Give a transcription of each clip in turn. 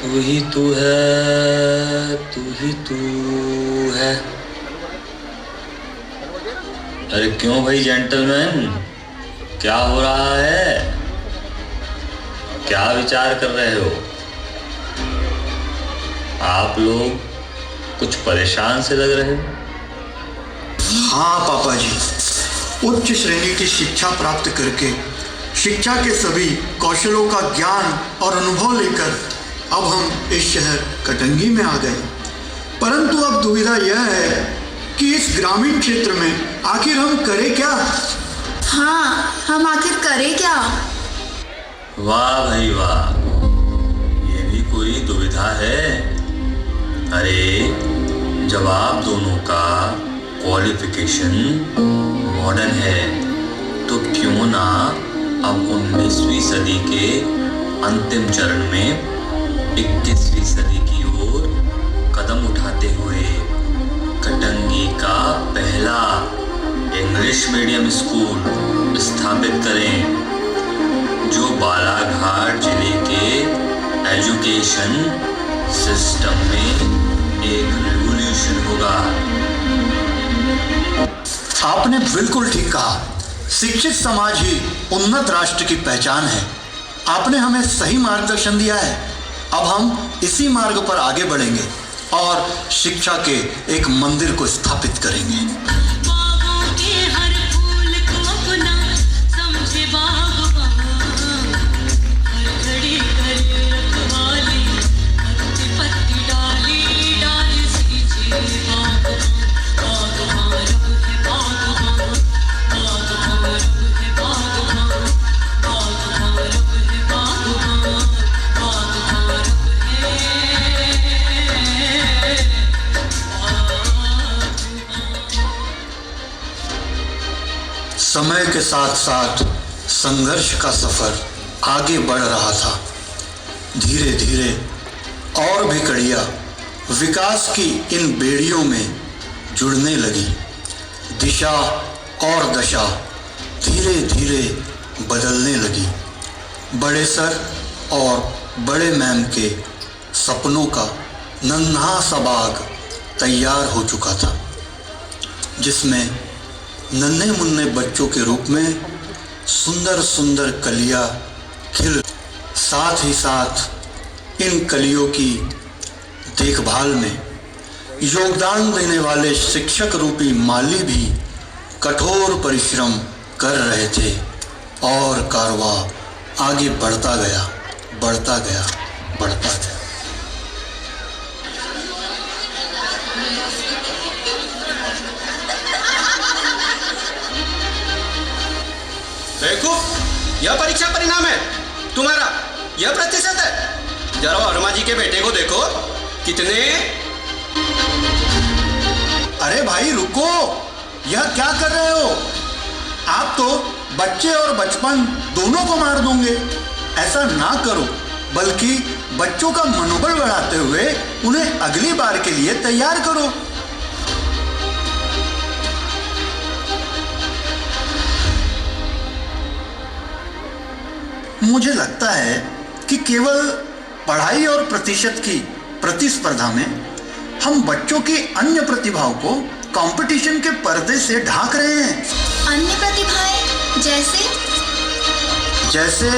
तू ही तू है, तू ही तू है। अरे क्यों भाई जेंटलमैन, क्या हो रहा है? क्या विचार कर रहे हो? आप लोग कुछ परेशान से लग रहे हो। हाँ पापा जी, उच्च श्रेणी की शिक्षा प्राप्त करके शिक्षा के सभी कौशलों का ज्ञान और अनुभव लेकर अब हम इस शहर कटंगी में आ गए। परंतु अब दुविधा यह है कि इस ग्रामीण क्षेत्र में आखिर हम करें क्या? हाँ, हम आखिर करें क्या? वाह भाई वाह, ये भी कोई दुविधा है। अरे जब आप दोनों का क्वालिफिकेशन मॉडर्न है तो क्यों ना अब 19वीं सदी के अंतिम चरण में 21वीं सदी की ओर कदम उठाते हुए कटंगी का पहला इंग्लिश मीडियम स्कूल स्थापित करें, जो बालाघाट जिले के एजुकेशन सिस्टम में एक रिवॉल्यूशन होगा। आपने बिल्कुल ठीक कहा। शिक्षित समाज ही उन्नत राष्ट्र की पहचान है। आपने हमें सही मार्गदर्शन दिया है। अब हम इसी मार्ग पर आगे बढ़ेंगे और शिक्षा के एक मंदिर को स्थापित करेंगे। समय के साथ साथ संघर्ष का सफर आगे बढ़ रहा था। धीरे धीरे और भी कड़ियाँ विकास की इन बेड़ियों में जुड़ने लगी। दिशा और दशा धीरे धीरे बदलने लगी। बड़े सर और बड़े मैम के सपनों का नन्हा सा बाग तैयार हो चुका था, जिसमें नन्हे मुन्ने बच्चों के रूप में सुंदर सुंदर कलियां खिल, साथ ही साथ इन कलियों की देखभाल में योगदान देने वाले शिक्षक रूपी माली भी कठोर परिश्रम कर रहे थे और कारवां आगे बढ़ता गया, बढ़ता गया, बढ़ता गया। देखो, यह परीक्षा परिणाम है तुम्हारा, यह प्रतिशत है। जरा वर्मा जी के बेटे को देखो, कितने। अरे भाई रुको, यह क्या कर रहे हो? आप तो बच्चे और बचपन दोनों को मार दोगे। ऐसा ना करो, बल्कि बच्चों का मनोबल बढ़ाते हुए उन्हें अगली बार के लिए तैयार करो। मुझे लगता है कि केवल पढ़ाई और प्रतिशत की प्रतिस्पर्धा में हम बच्चों की अन्य प्रतिभाओं को कंपटीशन के पर्दे से ढाक रहे हैं। अन्य प्रतिभाएं जैसे? जैसे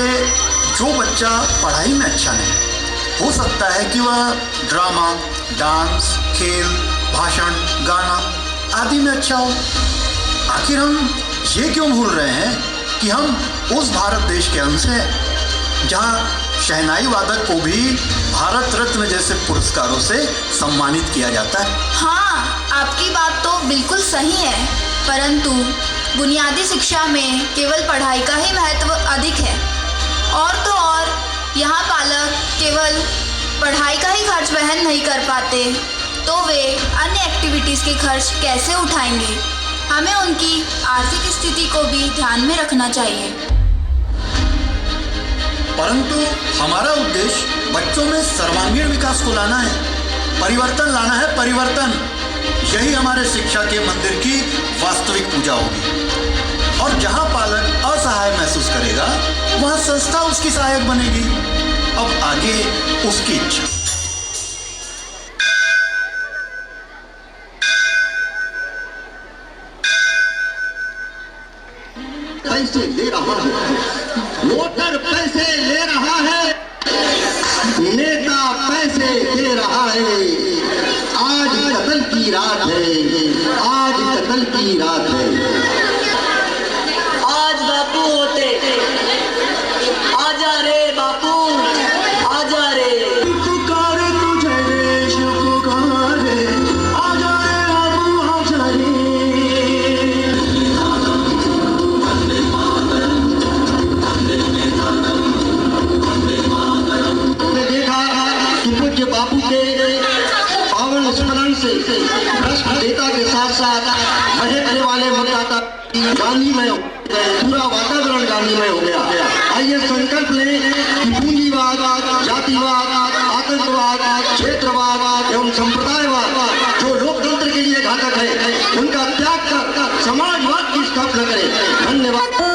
जो बच्चा पढ़ाई में अच्छा नहीं, हो सकता है कि वह ड्रामा, डांस, खेल, भाषण, गाना आदि में अच्छा हो। आखिर हम ये क्यों भूल रहे हैं कि हम उस भारत देश के अंश हैं जहाँ शहनाई वादक को भी भारत रत्न जैसे पुरस्कारों से सम्मानित किया जाता है। हाँ, आपकी बात तो बिल्कुल सही है, परंतु बुनियादी शिक्षा में केवल पढ़ाई का ही महत्व अधिक है। और तो और यहाँ पालक केवल पढ़ाई का ही खर्च वहन नहीं कर पाते, तो वे अन्य एक्टिविटीज़ के खर्च कैसे उठाएंगे? हमें उनकी आर्थिक स्थिति को भी ध्यान में रखना चाहिए। परंतु हमारा उद्देश्य बच्चों में सर्वांगीण विकास को लाना है, परिवर्तन लाना है, परिवर्तन। यही हमारे शिक्षा के मंदिर की वास्तविक पूजा होगी। और जहाँ पालक असहाय महसूस करेगा, वहाँ संस्था उसकी सहायक बनेगी। अब आगे उसकी इच्छा। पैसे ले रहा है, वोटर पैसे ले रहा है, नेता पैसे दे रहा है। आज कत्ल की रात है, आज कत्ल की रात है। आज बापू होते, आजा रे बापू, आजा रे। पुकारे तुझे देश पुकारे, आजा रे बापू आजा रे। देखा कि पूज्य बापू के पावन स्मरण से भ्रष्ट नेता के साथ साथ बहकने वाले मतदाता गांधीमय हो गए, पूरा वातावरण गांधीमय हो गया। आइए संकल्प लें कि पूंजीवाद, जातिवाद, आतंकवाद, क्षेत्रवाद एवं संप्रदायवाद जो लोकतंत्र के लिए घातक है, उनका त्याग कर समाजवाद की स्थापना करें। धन्यवाद।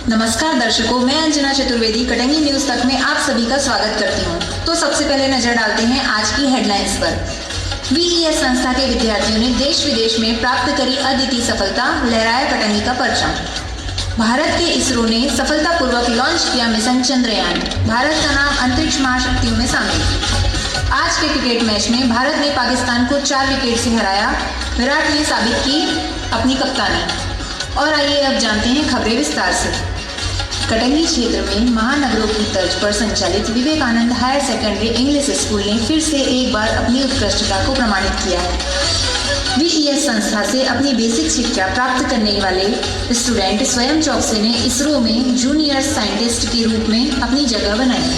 नमस्कार दर्शकों, मैं अंजना चतुर्वेदी कटंगी न्यूज तक में आप सभी का स्वागत करती हूं। तो सबसे पहले नजर डालते हैं आज की हेडलाइंस पर। वीईएस संस्था के विद्यार्थियों ने देश विदेश में प्राप्त करी अद्वितीय सफलता, लहराया कटंगी का परचम। भारत के इसरो ने सफलतापूर्वक लॉन्च किया मिशन चंद्रयान, भारत का नाम अंतरिक्ष महाशक्तियों में शामिल। आज के क्रिकेट मैच में भारत ने पाकिस्तान को 4 विकेट से हराया, विराट ने साबित की अपनी कप्तानी। और आइए अब जानते हैं खबरें विस्तार से। कटंगी क्षेत्र में महानगरों की तर्ज पर संचालित Vivekananda higher secondary English school ने फिर से एक बार अपनी उत्कृष्टता को प्रमाणित किया है। वीईएस संस्था से अपनी बेसिक शिक्षा प्राप्त करने वाले स्टूडेंट स्वयं चौकसी ने इसरो में जूनियर साइंटिस्ट के रूप में अपनी जगह बनाई।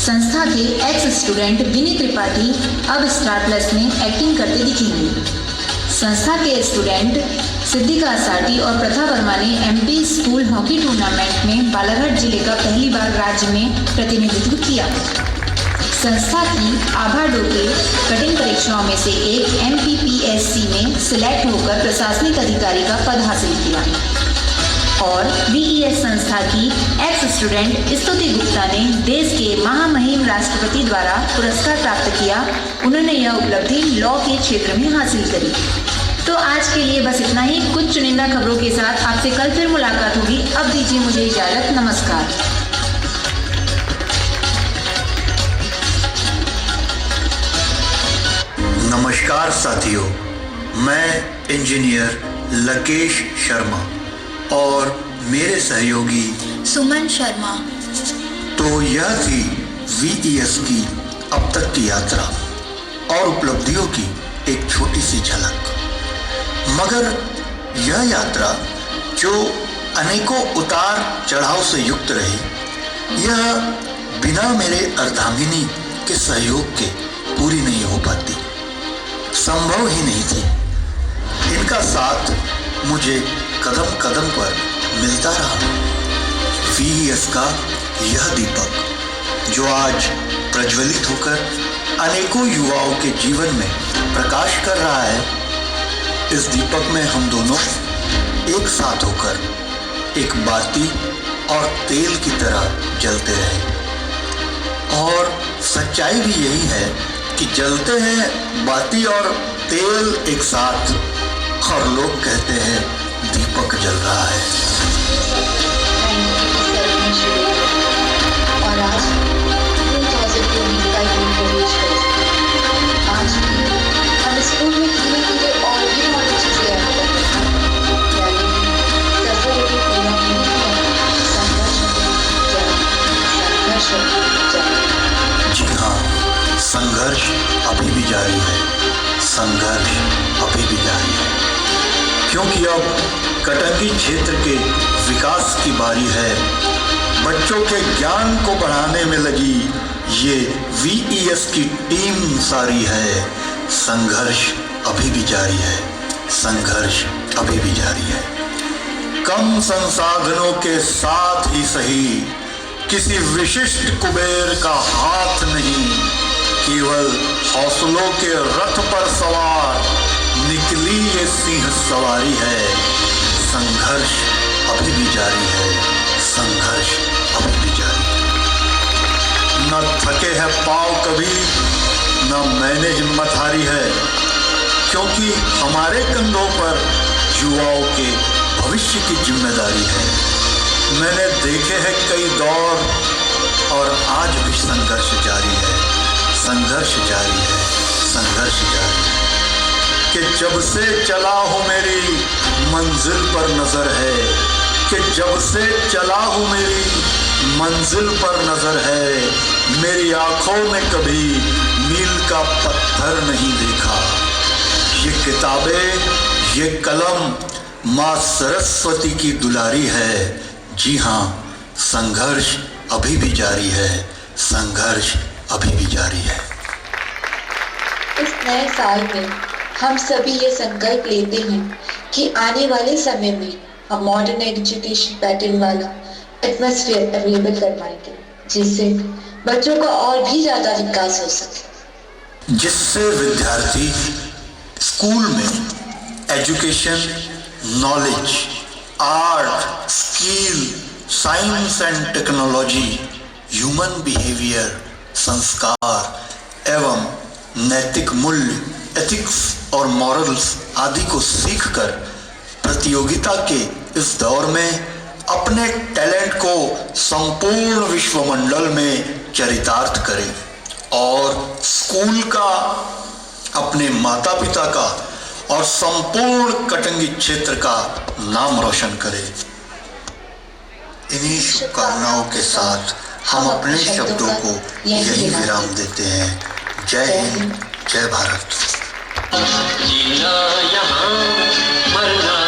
संस्था के एक्स स्टूडेंट विनी त्रिपाठी अब स्टार प्लस में एक्टिंग करते दिखेंगे। संस्था के स्टूडेंट सिद्धिका साटी और प्रथा वर्मा ने एमपी स्कूल हॉकी टूर्नामेंट में बालाघाट जिले का पहली बार राज्य में प्रतिनिधित्व किया। संस्था की आभा डोके कठिन परीक्षाओं में से एक एमपीपीएससी में सिलेक्ट होकर प्रशासनिक अधिकारी का पद हासिल किया। और वीईएस संस्था की एक्स स्टूडेंट स्तुति गुप्ता ने देश के महामहिम राष्ट्रपति द्वारा पुरस्कार प्राप्त किया। उन्होंने यह उपलब्धि लॉ के क्षेत्र में हासिल करी। तो आज के लिए बस इतना ही। कुछ चुनिंदा खबरों के साथ आपसे कल फिर मुलाकात होगी। अब दीजिए मुझे इजाजत। नमस्कार। नमस्कार साथियों, मैं इंजीनियर लकेश शर्मा और मेरे सहयोगी सुमन शर्मा। तो यह थी वीईएस की अब तक की यात्रा और उपलब्धियों की एक छोटी सी झलक। मगर यह यात्रा जो अनेकों उतार चढ़ाव से युक्त रही, यह बिना मेरे अर्धांगिनी के सहयोग के पूरी नहीं हो पाती, संभव ही नहीं थी। इनका साथ मुझे कदम कदम पर मिलता रहा। वीईएस का यह दीपक जो आज प्रज्वलित होकर अनेकों युवाओं के जीवन में प्रकाश कर रहा है। इस दीपक में हम दोनों एक साथ होकर एक बाती और तेल की तरह जलते रहे। और सच्चाई भी यही है कि जलते हैं बाती और तेल एक साथ, और लोग कहते हैं दीपक जल रहा है। और आज 2025 में प्रवेश करें। आज भी हम स्कूल में धीरे धीरे और भी नई चीजें ऐड करते हैं, यानी सफर अभी पूरा नहीं हुआ, संघर्ष जारी। जी हाँ, संघर्ष अभी भी जारी है, संघर्ष अभी भी जारी है, क्योंकि अब कटंगी क्षेत्र के विकास की बारी है। बच्चों के ज्ञान को बढ़ाने में लगी ये VES की टीम सारी है। संघर्ष अभी भी जारी है, संघर्ष अभी भी जारी है। कम संसाधनों के साथ ही सही, किसी विशिष्ट कुबेर का हाथ नहीं, केवल हौसलों के रथ पर सवार निकली ये सिंह सवारी है। संघर्ष अभी भी जारी है, संघर्ष अभी भी जारी है। न थके हैं पाँव कभी, न मैंने हिम्मत हारी है, क्योंकि हमारे कंधों पर युवाओं के भविष्य की जिम्मेदारी है। मैंने देखे हैं कई दौर, और आज भी संघर्ष जारी है, संघर्ष जारी है, संघर्ष जारी है। कि जब से चला हूँ मेरी मंजिल पर नजर है, कि जब से चला हूँ मेरी मंजिल पर नजर है। मेरी आंखों में कभी मील का पत्थर नहीं देखा। ये किताबें, ये कलम माँ सरस्वती की दुलारी है। जी हाँ, संघर्ष अभी भी जारी है, संघर्ष अभी भी जारी है। इस नए साल में हम सभी ये संकल्प लेते हैं कि आने वाले समय में हम मॉडर्न एजुकेशन पैटर्न वाला एटमॉस्फेयर अवेलेबल करवाएंगे, जिससे बच्चों का और भी ज्यादा विकास हो सके, जिससे विद्यार्थी स्कूल में education, knowledge, art, skill, science and technology, human behaviour, संस्कार एवं नैतिक मूल्य, एथिक्स और मॉरल्स आदि को सीखकर प्रतियोगिता के इस दौर में अपने टैलेंट को संपूर्ण विश्वमंडल में चरितार्थ करे और स्कूल का, अपने माता पिता का और संपूर्ण कटंगी क्षेत्र का नाम रोशन करे। इन्हीं शुभकामनाओं के साथ हम अपने शब्दों को यही विराम देते हैं। जय हिंद, जय भारत। जीना यहाँ मरना